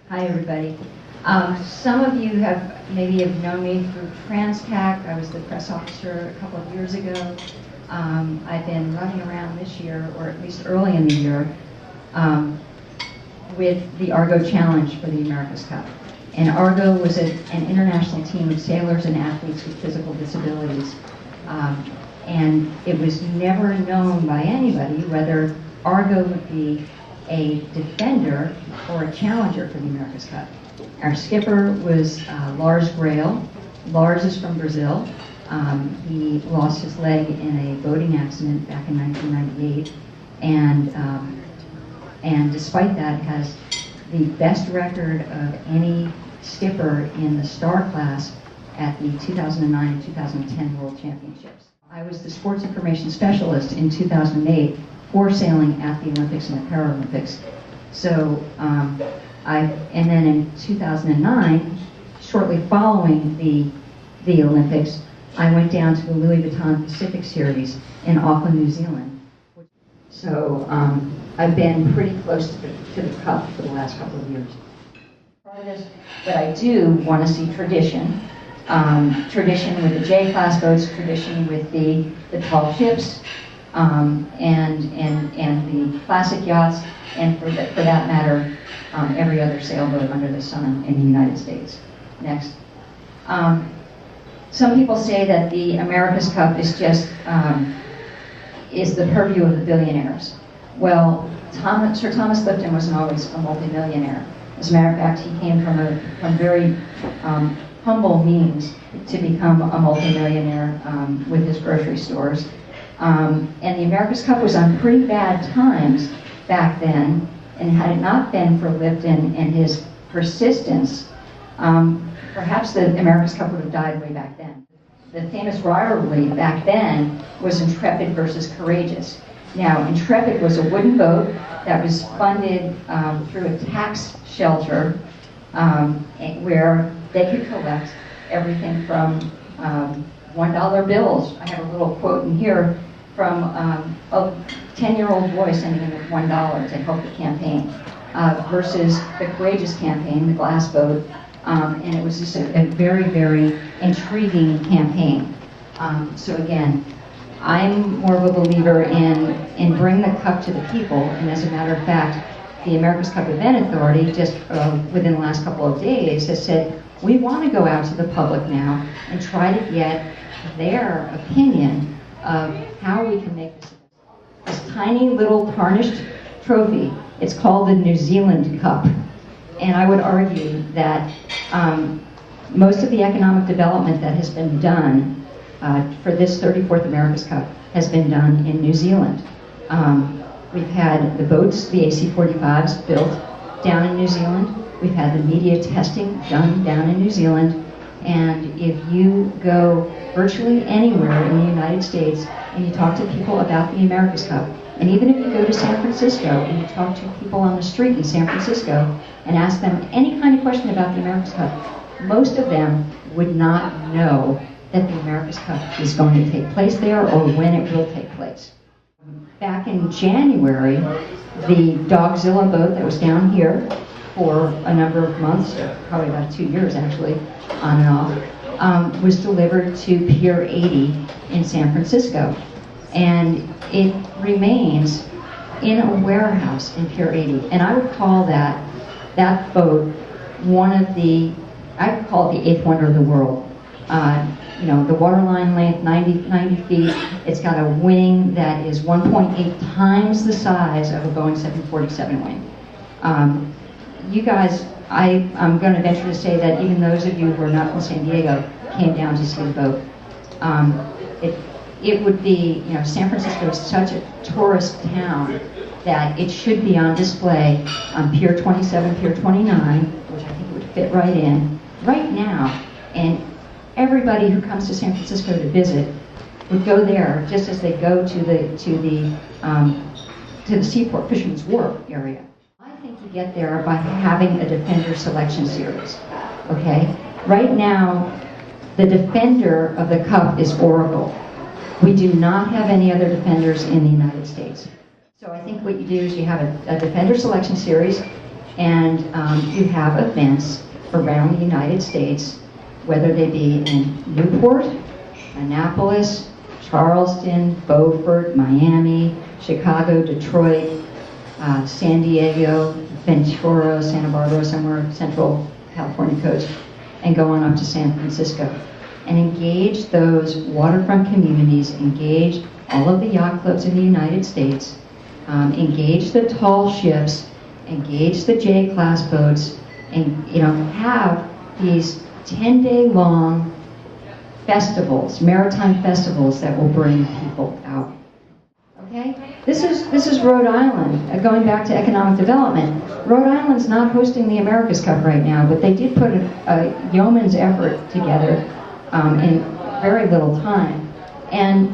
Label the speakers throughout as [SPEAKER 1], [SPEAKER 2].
[SPEAKER 1] Hi, everybody. Some of you maybe have known me through TransTac. I was the press officer a couple of years ago. I've been running around this year, or at least early in the year, with the Argo Challenge for the America's Cup. And Argo was an international team of sailors and athletes with physical disabilities. And it was never known by anybody whether Argo would be a defender or a challenger for the America's Cup. Our skipper was Lars Grail. Lars is from Brazil. He lost his leg in a boating accident back in 1998, and despite that has the best record of any skipper in the star class at the 2009 and 2010 World Championships. I was the sports information specialist in 2008 for sailing at the Olympics and the Paralympics. So, and then in 2009, shortly following the Olympics, I went down to the Louis Vuitton Pacific Series in Auckland, New Zealand. So I've been pretty close to the cup for the last couple of years. Part of this, but I do want to see tradition. Tradition with the J-class boats, tradition with the tall ships, and the classic yachts, and for that matter, every other sailboat under the sun in the United States. Next. Some people say that the America's Cup is just is the purview of the billionaires. Well, Sir Thomas Lipton wasn't always a multimillionaire. As a matter of fact, he came from very humble means to become a multimillionaire with his grocery stores. And the America's Cup was on pretty bad times back then, and had it not been for Lipton and his persistence, perhaps the America's Cup would have died way back then. The famous rivalry back then was Intrepid versus Courageous. Now, Intrepid was a wooden boat that was funded through a tax shelter where they could collect everything from $1 bills. I have a little quote in here from a 10-year-old boy sending in $1 to help the campaign versus the Courageous campaign, the glass boat. And it was just a very, very intriguing campaign. So again, I'm more of a believer in bring the cup to the people, and as a matter of fact, the America's Cup Event Authority just within the last couple of days has said, we want to go out to the public now and try to get their opinion of how we can make this tiny little tarnished trophy. It's called the New Zealand Cup. And I would argue that most of the economic development that has been done for this 34th America's Cup has been done in New Zealand. We've had the boats, the AC-45s, built down in New Zealand. We've had the media testing done down in New Zealand. And if you go virtually anywhere in the United States and you talk to people about the America's Cup, and even if you go to San Francisco and you talk to people on the street in San Francisco and ask them any kind of question about the America's Cup, most of them would not know that the America's Cup is going to take place there or when it will take place. Back in January, the Dogzilla boat that was down here for a number of months, probably about 2 years actually, on and off, was delivered to Pier 80 in San Francisco. And it remains in a warehouse in Pier 80. And I would call that boat one of I would call it the eighth wonder of the world. You know, the waterline length, 90 feet. It's got a wing that is 1.8 times the size of a Boeing 747 wing. You guys, I'm going to venture to say that even those of you who are not from San Diego came down to see the boat. It would be, you know, San Francisco is such a tourist town that it should be on display on Pier 27, Pier 29, which I think it would fit right in, right now. And everybody who comes to San Francisco to visit would go there just as they go to the Seaport Fisherman's Wharf area. I think you get there by having a defender selection series. Okay, right now the defender of the cup is Oracle. We do not have any other defenders in the United States. So I think what you do is you have a defender selection series. And you have events around the United States, whether they be in Newport, Annapolis, Charleston, Beaufort, Miami, Chicago, Detroit, San Diego, Ventura, Santa Barbara, somewhere central California coast, and go on up to San Francisco. And engage those waterfront communities, engage all of the yacht clubs in the United States, engage the tall ships, engage the J-class boats, and have these 10-day long festivals, maritime festivals that will bring people out. Okay? This is Rhode Island. Going back to economic development, Rhode Island's not hosting the America's Cup right now, but they did put a yeoman's effort together in very little time. And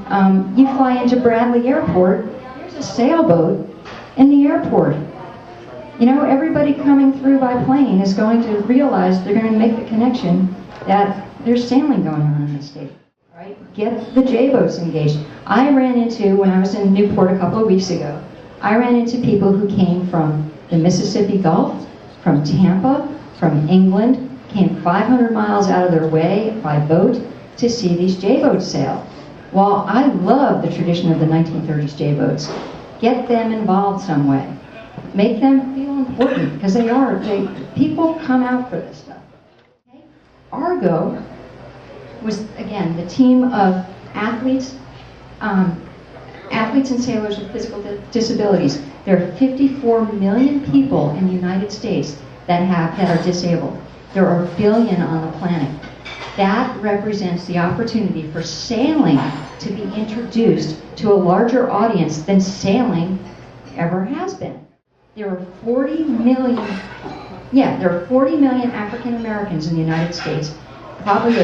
[SPEAKER 1] you fly into Bradley Airport, there's a sailboat in the airport. Everybody coming through by plane is going to realize they're going to make the connection that there's sailing going on in the state. Right? Get the J-boats engaged. I ran into, when I was in Newport a couple of weeks ago, I ran into people who came from the Mississippi Gulf, from Tampa, from England, came 500 miles out of their way by boat to see these J-boats sail. Well, I love the tradition of the 1930s J-boats. Get them involved some way. Make them feel important, because they are. People come out for this stuff. Okay? Argo was, again, the team of athletes and sailors with physical disabilities. There are 54 million people in the United States that are disabled. There are 1 billion on the planet. That represents the opportunity for sailing to be introduced to a larger audience than sailing ever has been. There are 40 million African Americans in the United States, probably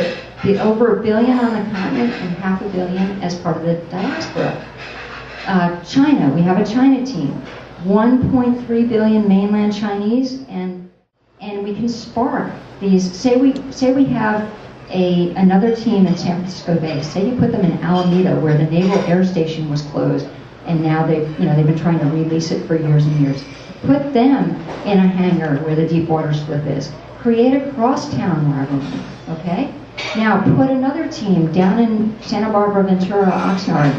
[SPEAKER 1] over 1 billion on the continent and 500 million as part of the diaspora. China, we have a China team, 1.3 billion mainland Chinese, and we can spark these. Say we have another team in San Francisco Bay. Say you put them in Alameda, where the Naval Air Station was closed, and now they've been trying to release it for years and years. Put them in a hangar where the Deepwater Slip is. Create a crosstown rivalry, okay? Now put another team down in Santa Barbara, Ventura, Oxnard,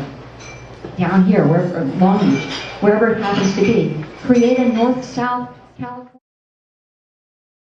[SPEAKER 1] down here, Long Beach, wherever it happens to be. Create a North-South California